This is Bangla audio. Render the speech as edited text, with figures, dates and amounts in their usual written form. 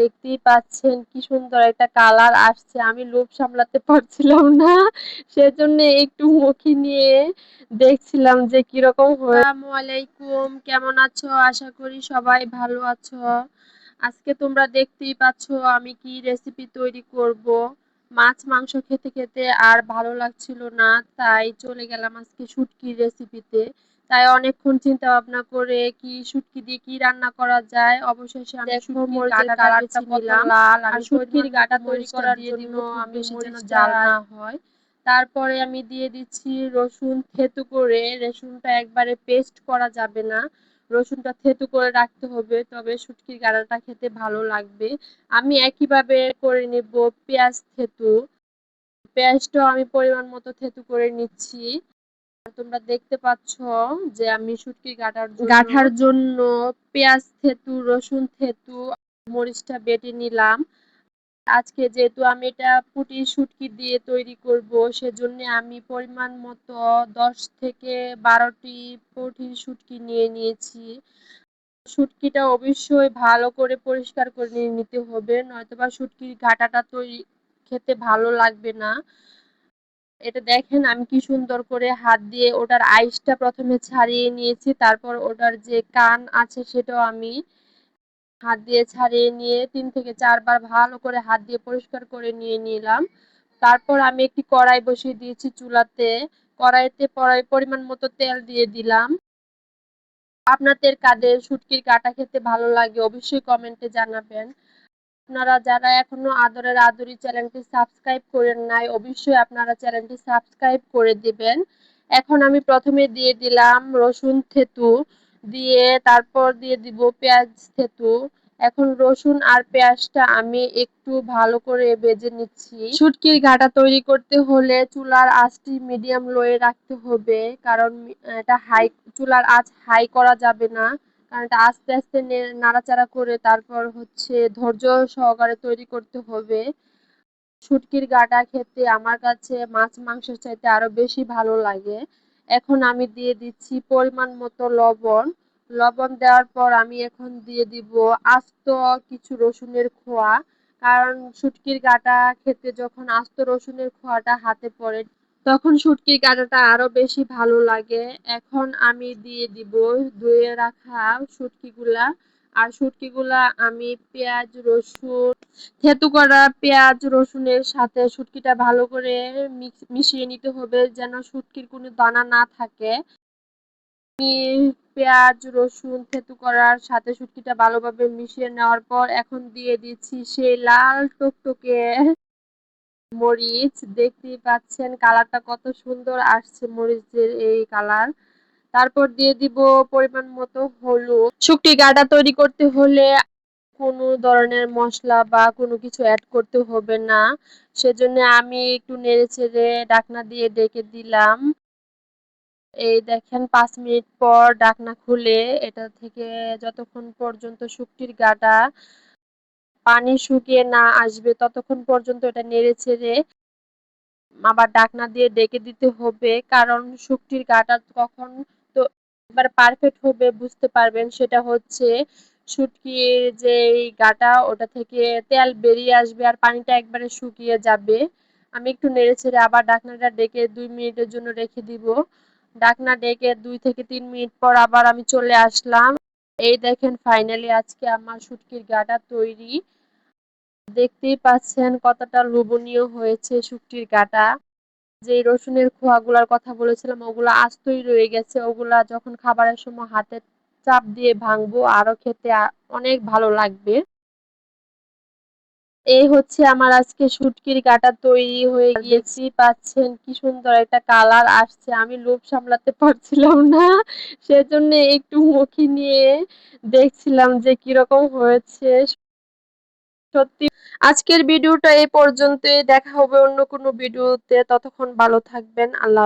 দেখতেই পাচ্ছেন কি সুন্দর একটা কালার আসছে, আমি লোভ সামলাতে পারছিলাম না, সেজন্য একটু মুখে নিয়ে দেখছিলাম যে কিরকম হয়ে। আসসালামু আলাইকুম, কেমন আছো? আশা করি সবাই ভালো আছো। আজকে তোমরা দেখতেই পাচ্ছ আমি কি রেসিপি তৈরি করব। মাছ মাংস খেতে খেতে আর ভালো লাগছিল না, তাই চলে গেলাম আজকে শুটকির রেসিপিতে। তাই অনেকক্ষণ চিন্তা ভাবনা করে কি শুটকি দিয়ে কি রান্না করা যায়, অবশেষে আমি শুটকির গাটাটা বেছে নিলাম। আর শুটকির গাটা তৈরি করার জন্য আমি যেন জাল না হয়, তারপরে আমি দিয়ে দিচ্ছি রসুন থেতু করে। রসুনটা একবারে পেস্ট করা যাবে না, রসুনটা থেতু করে রাখতে হবে, তবে শুটকির গাটাটা খেতে ভালো লাগবে। আমি একইভাবে করে নেব পেঁয়াজ থেতু। পেঁয়াজটাও আমি পরিমাণ মতো থেতু করে নিচ্ছি। তোমরা দেখতে পাচ্ছ যে আমি শুটকির গাঠার জন্য পেঁয়াজ থেতু, রসুন থেতু, মরিচটা বেটে নিলাম। আজকে যেহেতু আমি এটা পুঁটি শুটকি দিয়ে তৈরি করব, সেজন্য আমি পরিমাণ মতো 10 থেকে 12টি পুঁটি শুটকি নিয়ে নিয়েছি। শুটকিটা অবশ্যই ভালো করে পরিষ্কার করে নিতে হবে, নয়তোবা শুটকির ঘাটাটা তৈরি খেতে ভালো লাগবে না। এটা দেখেন আমি কি সুন্দর করে হাত দিয়ে ওটার আইসটা প্রথমে ছাড়িয়ে নিয়েছি, তারপর ওটার যে কান আছে সেটাও আমি হাত দিয়ে ছাড়িয়ে নিয়ে 3 থেকে 4 বার ভালো করে হাত দিয়ে পরিষ্কার করে নিয়ে নিলাম। তারপর আমি একটি কড়াই বসিয়ে দিয়েছি চুলাতে। কড়াইতে পরিমাণ মতো তেল দিয়ে দিলাম। আপনাদের কাদের শুটকির কাটা খেতে ভালো লাগে অবশ্যই কমেন্টে জানাবেন। আপনারা যারা এখনো আদরের আদরি চ্যানেলটি সাবস্ক্রাইব করেন নাই, অবশ্যই আপনারা চ্যানেলটি সাবস্ক্রাইব করে দিবেন। এখন আমি প্রথমে দিয়ে দিলাম রসুন থেতু, দিয়ে তারপর দিয়ে দিব পেঁয়াজ থেতু। এখন রসুন আর পেঁয়াজটা আমি একটু ভালো করে ভেজে নিচ্ছি। শুটকির ঘাটা তৈরি করতে হলে চুলার আঁচটি মিডিয়াম লোয়ে রাখতে হবে, কারণ এটা চুলার আঁচ হাই করা যাবে না, কারণ এটা আস্তে আস্তে নাড়াচাড়া করে তারপর হচ্ছে ধৈর্য সহকারে তৈরি করতে হবে। শুটকির গাটা খেতে আমার কাছে মাছ মাংসের চাইতে আরো বেশি ভালো লাগে। এখন আমি দিয়ে দিচ্ছি পরিমাণ মতো লবণ। লবণ দেওয়ার পর আমি এখন দিয়ে দিব আস্ত কিছু রসুনের খোয়া, কারণ শুটকির গাটা খেতে যখন আস্ত রসুনের খোয়াটা হাতে পড়ে তখন শুটকির কাঁটাটা আরো বেশি ভালো লাগে। এখন আমি দিয়ে দিব ধুয়ে রাখা শুটকিগুলা। আর শুটকিগুলা আমি পেঁয়াজ রসুন থেতু করা পেঁয়াজ রসুনের সাথে শুটকিটা ভালো করে মিশিয়ে নিতে হবে, যেন শুটকির কোনো দানা না থাকে। আমি পেঁয়াজ রসুন থেতু করার সাথে শুটকিটা ভালোভাবে মিশিয়ে নেওয়ার পর এখন দিয়ে দিচ্ছি সেই লাল টকটকে মরিচ। দেখতেই পাচ্ছেন কালারটা কত সুন্দর আসছে মরিচের এই কালার। তারপর দিয়ে দিব পরিমাণ মতো হলুদ। শুটকি গাটা তৈরি করতে হলে কোনো ধরনের মশলা বা কোনো কিছু অ্যাড করতে হবে না, সেজন্য আমি একটু নেড়ে চেড়ে ঢাকনা দিয়ে ঢেকে দিলাম। এই দেখেন 5 মিনিট পর ঢাকনা খুলে এটা থেকে যতক্ষণ পর্যন্ত শুটকির গাটা পানি শুকিয়ে না আসবে ততক্ষণ পর্যন্ত এটা নেড়ে চেড়ে আবার ঢাকনা দিয়ে ঢেকে দিতে হবে, কারণ শুটকির গাটা কখন তো এবার পারফেক্ট হবে বুঝতে পারবেন, সেটা হচ্ছে শুটকির যে গাটা ওটা থেকে তেল বেরিয়ে আসবে আর পানিটা একবারে শুকিয়ে যাবে। আমি একটু নেড়ে ছেড়ে আবার ঢাকনাটা ঢেকে 2 মিনিটের জন্য রেখে দিব। ঢাকনা ঢেকে 2 থেকে 3 মিনিট পর আবার আমি চলে আসলাম। এই দেখেন ফাইনালি আজকে আমার শুটকির গাটা তৈরি। দেখতেই পাচ্ছেন কতটা লোভনীয় হয়েছে শুটকির গাটা। যে রসুনের খোয়াগুলার কথা বলেছিলাম ওগুলা আস্তই রয়ে গেছে, ওগুলা যখন খাবারের সময় হাতে চাপ দিয়ে ভাঙবো আরো খেতে অনেক ভালো লাগবে। এই হচ্ছে আমার আজকে শুটকির গাটা তৈরি হয়ে গিয়েছে। দেখতেই পাচ্ছেন কি সুন্দর একটা কালার আসছে, আমি লোভ সামলাতে পারছিলাম না, সেজন্য একটু মুখে নিয়ে দেখছিলাম যে কিরকম হয়েছে। সত্যি আজকের ভিডিওটা এই পর্যন্তই, দেখা হবে অন্য কোনো ভিডিওতে, ততক্ষণ ভালো থাকবেন। আল্লাহ।